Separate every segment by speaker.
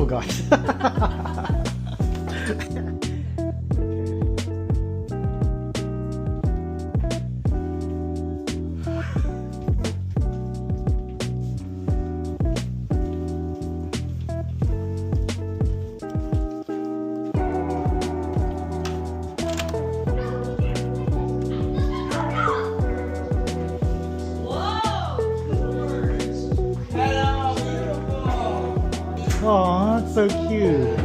Speaker 1: gosh. Aw, that's so cute.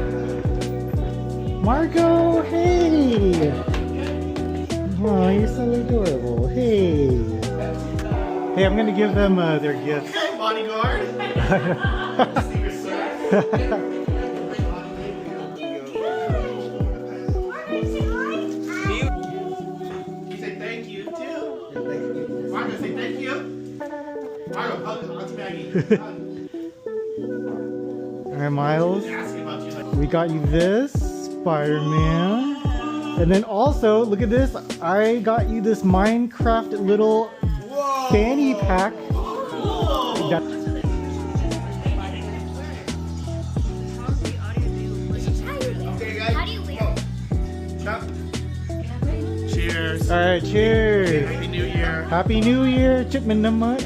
Speaker 1: Marco, hey! Aw, you're so adorable. Hey! Hey, I'm gonna give them their gifts.
Speaker 2: Okay, bodyguard. Secret Service. You say thank you too. Marco, say thank you. Marco, hug Auntie Maggie.
Speaker 1: Alright, Miles.
Speaker 2: Asking about you like.
Speaker 1: We got you this, Spider-Man. And then also, look at this. I got you this Minecraft little
Speaker 2: Whoa.
Speaker 1: fanny pack.
Speaker 2: Cool.
Speaker 1: That-
Speaker 2: Okay, guys.
Speaker 3: How do you wear it?
Speaker 2: Chuck. Cheers.
Speaker 1: Alright, cheers.
Speaker 2: Happy New Year.
Speaker 1: Happy New Year, Chipman number.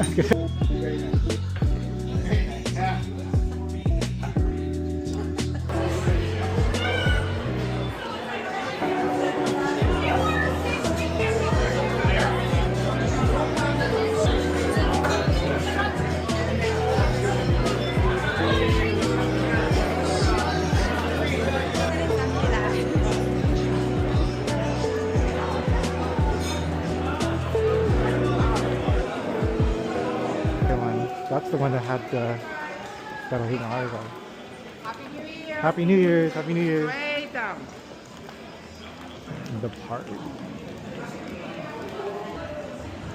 Speaker 1: That's the one that had the that I hate my eyes on.
Speaker 4: Happy New Year!
Speaker 1: Happy New Year's, Happy New Year's.
Speaker 4: Great!
Speaker 1: The party.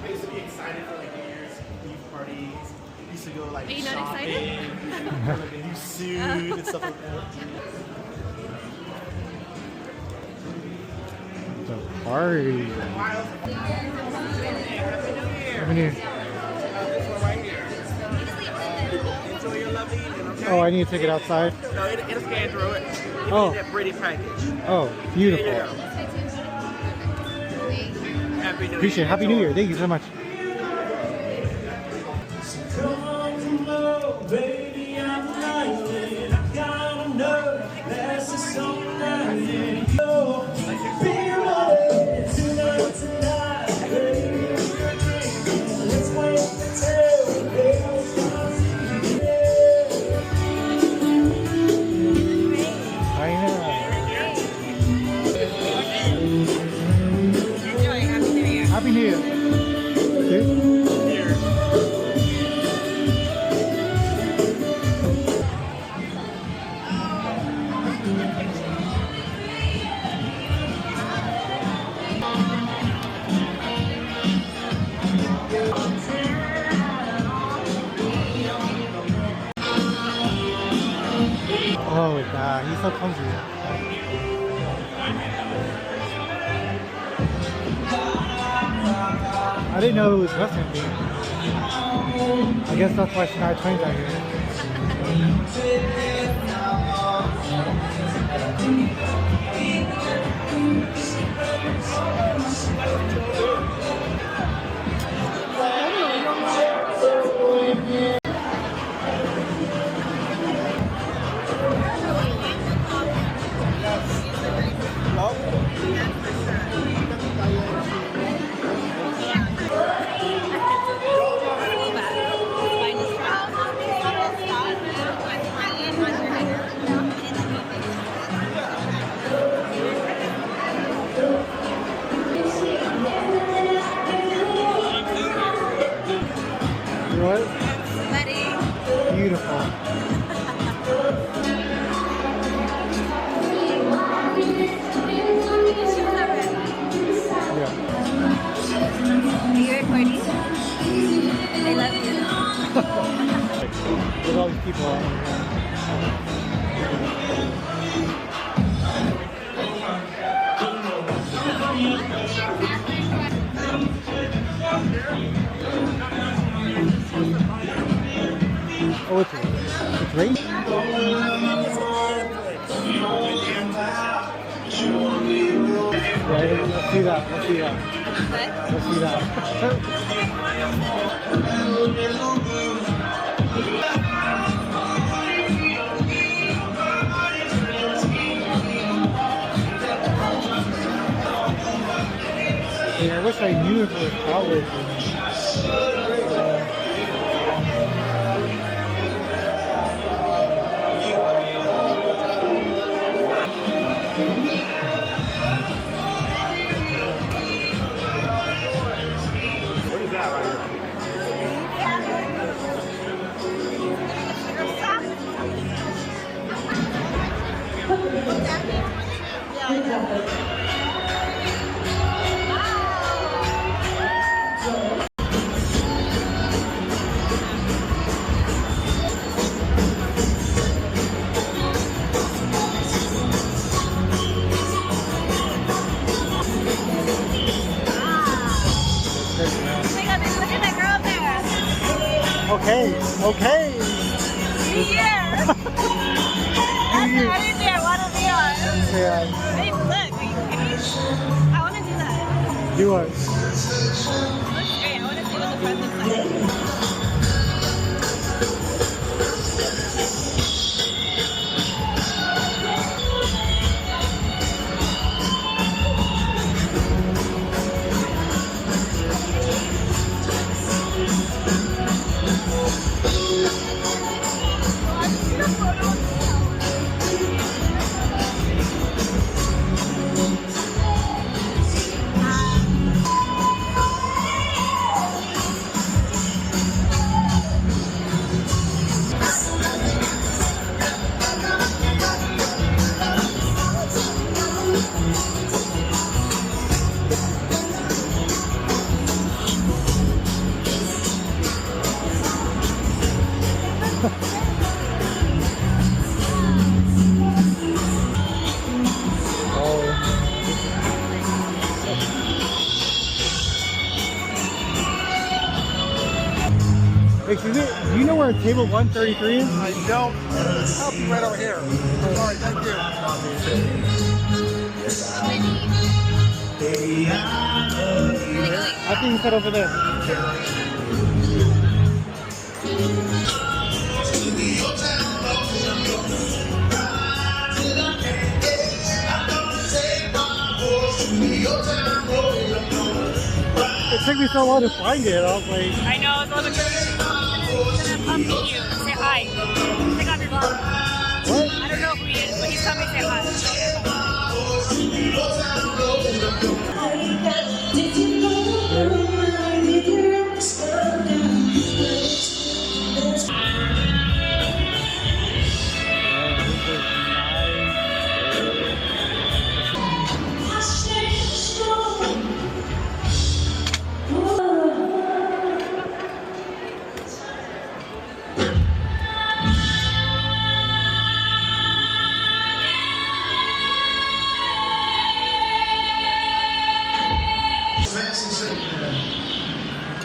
Speaker 2: I used to be excited for like New Year's Eve parties. I used to go like
Speaker 3: Are you not
Speaker 2: shopping, for, like a new suit and stuff like that.
Speaker 1: The party.
Speaker 2: Miles,
Speaker 1: Happy New Year.
Speaker 2: this one right here. Enjoy your lovely evening, okay?
Speaker 1: Oh, I need to take it outside.
Speaker 2: No, it'll scan through it. Give
Speaker 1: Oh.
Speaker 2: me that pretty package.
Speaker 1: Oh,
Speaker 2: There you
Speaker 1: beautiful.
Speaker 2: go. Happy New Year.
Speaker 1: Appreciate it. Happy New Year. Thank you so much. I know. Happy New Year. See? Oh god, he's so clumsy. I didn't know it was wrestling theme. I guess that's why Shania Twain's out here. What? Beautiful. Yeah.
Speaker 3: Are you recording? I love you.
Speaker 1: Look at all these people out here. Oh, it's raining. see that. Let's see that.
Speaker 3: What?
Speaker 1: Let's see that. Yeah, I wish I knew if it was college.
Speaker 2: What is that right here?
Speaker 3: Look at that girl there.
Speaker 1: Okay, okay.
Speaker 3: Yeah. That's the only thing I want to be on.
Speaker 1: Yeah,
Speaker 3: Hey, look. Are you kidding? I want to do that.
Speaker 1: do it.
Speaker 3: Looks great. I want to see what the front looks like.
Speaker 1: Excuse me, do you know where table 133 is?
Speaker 2: I don't. I'll be right over here. Sorry, thank you.
Speaker 1: I think you said over there. It took me so long to find it. I was like,
Speaker 3: I know. It's all the girls. Gonna come meet you. Say hi. Take off your glove.
Speaker 1: what?
Speaker 3: I don't know who he is, but he's coming to say hi.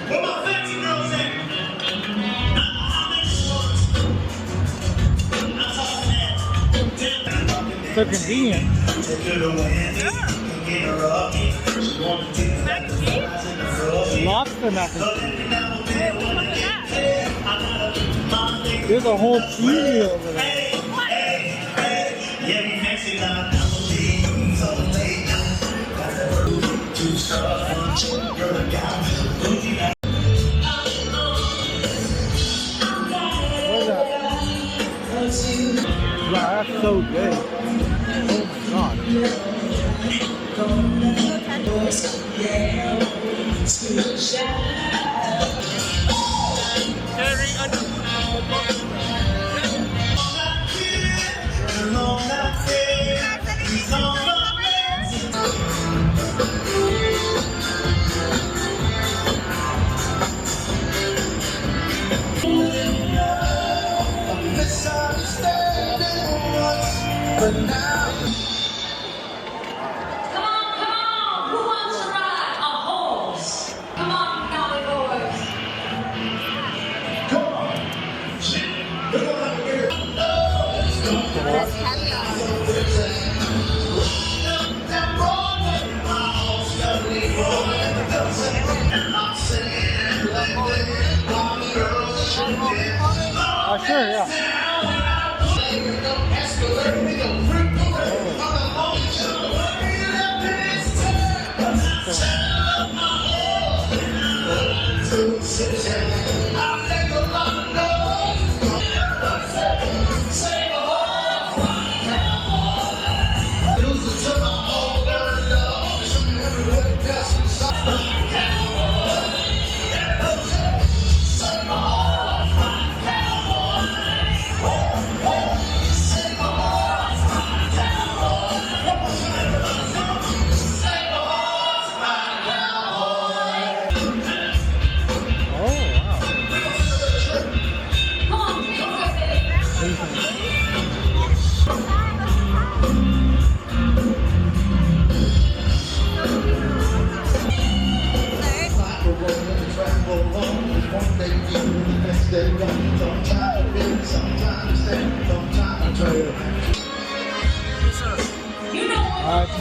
Speaker 4: Where my fancy girls at?
Speaker 1: So convenient. Lobster mac and cheese. There's a whole TV over there. What is that? Wow, that's so good. Oh my
Speaker 5: Come on, who wants to ride a horse? Come on, you gotta
Speaker 1: Sure, yeah.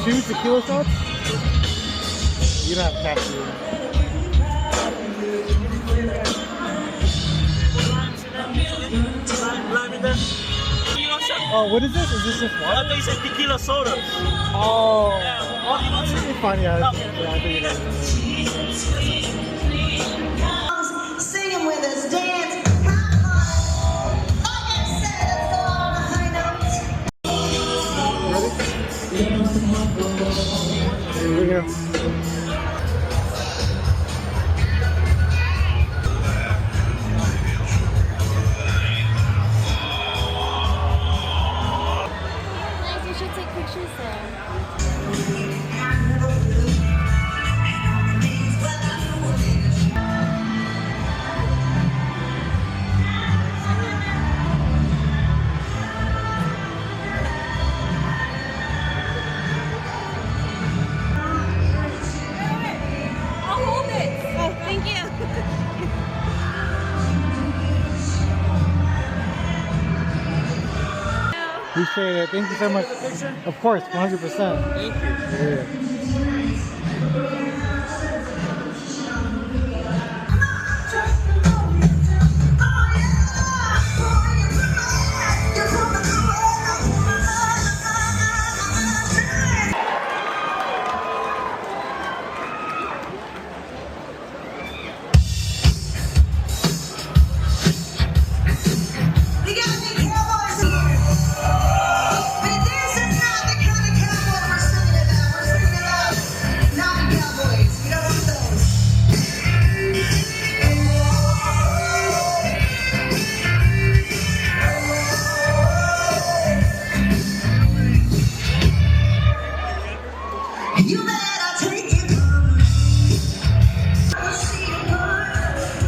Speaker 1: Two tequila shots? You don't have cash here. Oh, what is this? Is this just water?
Speaker 5: They said tequila soda.
Speaker 1: Oh, it's fine, yeah. Yeah, I think it is.
Speaker 6: Sing 'em with us, dance. Like I said, let's go on a high note.
Speaker 1: Here we go.
Speaker 3: Nice, you should take pictures there. I'll hold it. Oh, thank you.
Speaker 1: Appreciate it. Thank you so much. Of course, 100%. Thank you. Yeah.
Speaker 6: We got big cowboys here. But this is not the kind of cowboy we're singing about. We're singing about naughty cowboys. We don't want those. You better take it from me. I'll see you burn.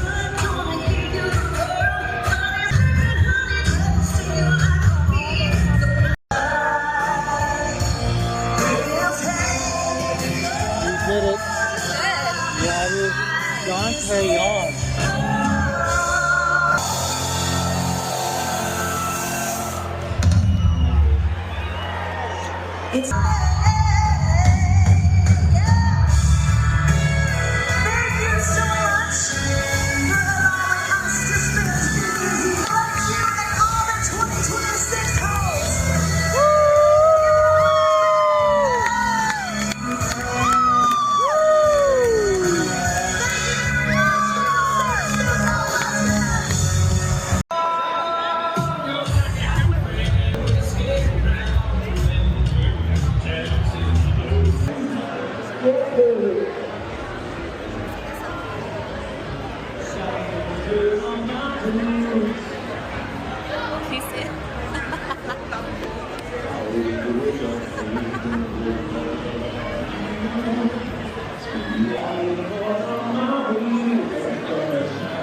Speaker 6: I'm gonna give you the world. Honey, never seen you like me.
Speaker 1: You did it. Yeah, it is. Dante on.
Speaker 6: It's thank you so much for allowing us to spend this evening right here at all the 2026 homes.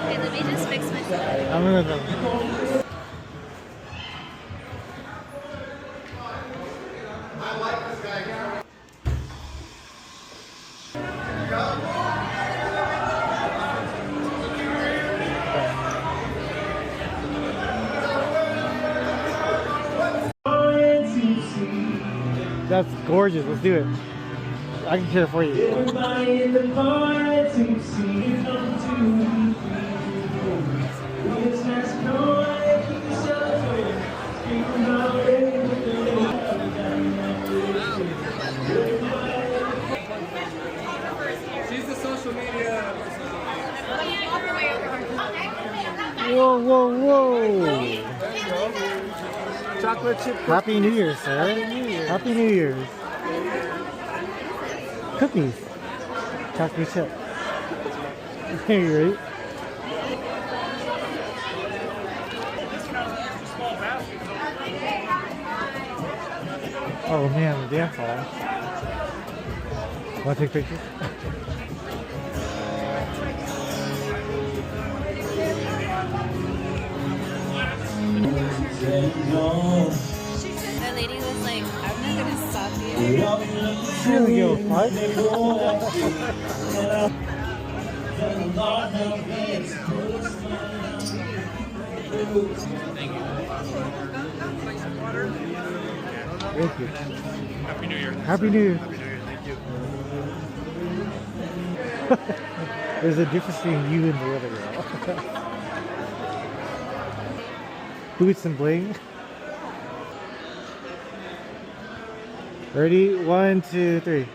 Speaker 3: Okay, let me just fix myself.
Speaker 1: I'm gonna. That's gorgeous. Let's do it. I can cheer for you.
Speaker 7: Everybody in the party, see, come to me.
Speaker 1: Whoa, whoa, whoa!
Speaker 2: Chocolate chip.
Speaker 1: Happy New Year, sir. Happy New Year's. Cookies. Chocolate chip. Are you ready? Oh man, the dance hall. Want to take pictures?
Speaker 3: The lady was like, I'm not gonna stop you.
Speaker 1: She doesn't give a fuck. Thank you.
Speaker 2: Happy New Year.
Speaker 1: Happy New Year.
Speaker 2: Happy New Year. Thank you.
Speaker 1: There's a difference between you and the other girl. Boots and bling. Ready? 1, 2, 3.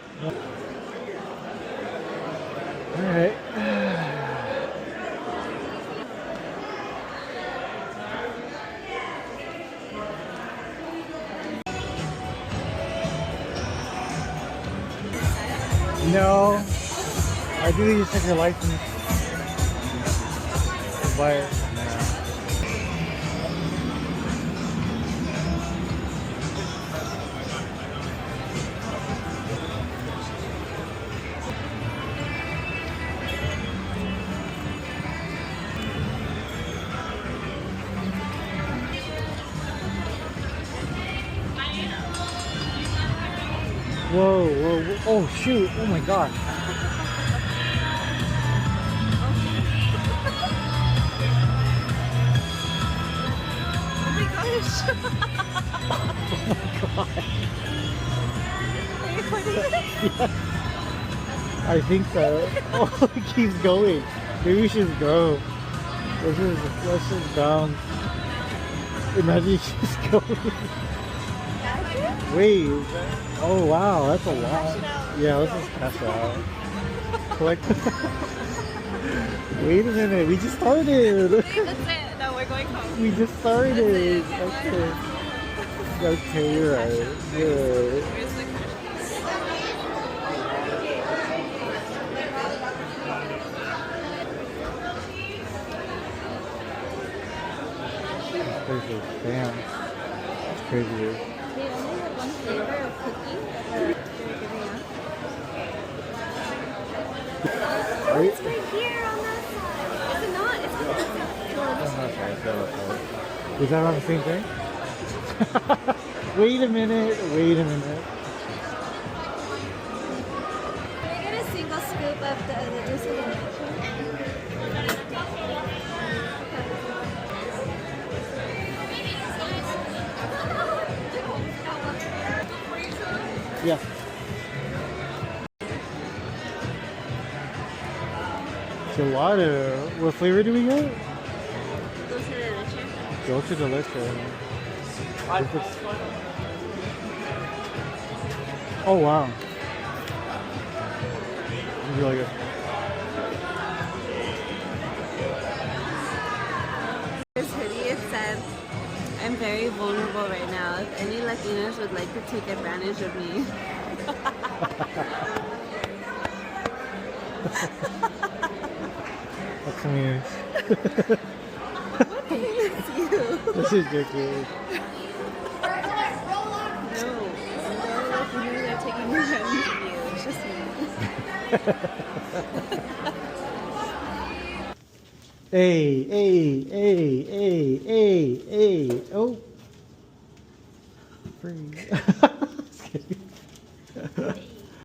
Speaker 1: Alright. No. I do need to check your license. But whoa, whoa, whoa. Oh shoot, oh my gosh. I think so. Oh, it keeps going. Maybe we should go. Let's just bounce. Imagine it keeps going. Wait. Oh wow, that's a lot. Yeah, let's just cash out. Collect. Wait a minute, we just started.
Speaker 3: That's it. No, we're going home.
Speaker 1: We just started. Okay. Okay, you're right. You're right.
Speaker 3: Where's the cash?
Speaker 1: Crazy. Damn. It's crazy. Dude.
Speaker 3: They only have one flavor of cookie that they're giving us.
Speaker 1: Wait.
Speaker 3: It's right here on that side. Is it not? It's on that side.
Speaker 1: Is that on the same thing? Wait a minute. Wait a minute.
Speaker 3: Can I get a single scoop of the juice of the
Speaker 1: Yeah. Gelato. What flavor do we get? Dulce de leche. Oh wow. This is really good.
Speaker 3: This hoodie, it said, I'm very vulnerable right now. If any Latinos would like to take advantage of me.
Speaker 1: That's me.
Speaker 3: It's you.
Speaker 1: This is ridiculous.
Speaker 3: No, Latinos are taking advantage of you. It's just me.
Speaker 1: Hey, hey, hey, hey, hey, hey. Oh. Free.